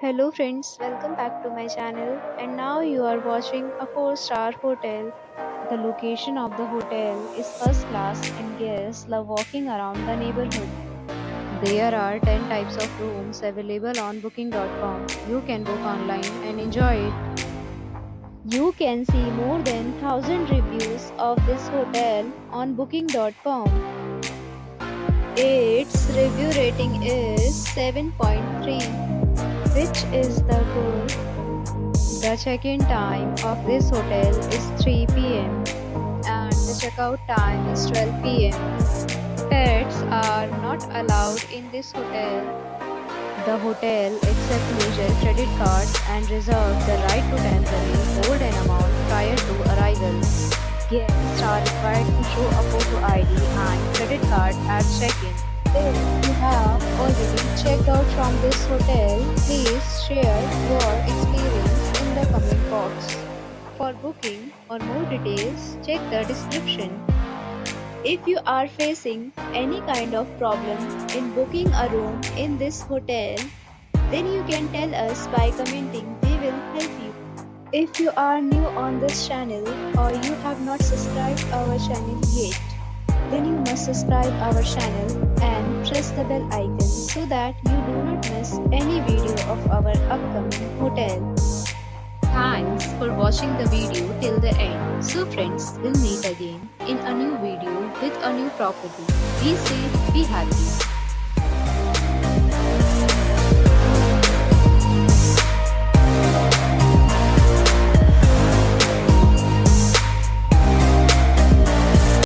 Hello friends, welcome back to my channel and now you are watching a 4-star hotel. The location of the hotel is first class and guests love walking around the neighborhood. There are 10 types of rooms available on booking.com. You can book online and enjoy it. You can see more than 1000 reviews of this hotel on booking.com. Its review rating is 7.3, which is the good. The check-in time of this hotel is 3 p.m. and the checkout time is 12 p.m. Pets are not allowed in this hotel. The hotel accepts major credit cards and reserves the right to temporarily hold an amount prior to arrival. Guests are required to show a photo ID and credit card at check-in. If you have already checked out from this hotel, please share your experience in the comment box. For booking or more details, check the description. If you are facing any kind of problem in booking a room in this hotel, then you can tell us by commenting. We will help you. If you are new on this channel or you have not subscribed our channel yet, then you must subscribe our channel and press the bell icon so that you do not miss any video of our upcoming hotel. Thanks for watching the video till the end. So friends, we'll meet again in a new video with a new property. Be safe, be happy.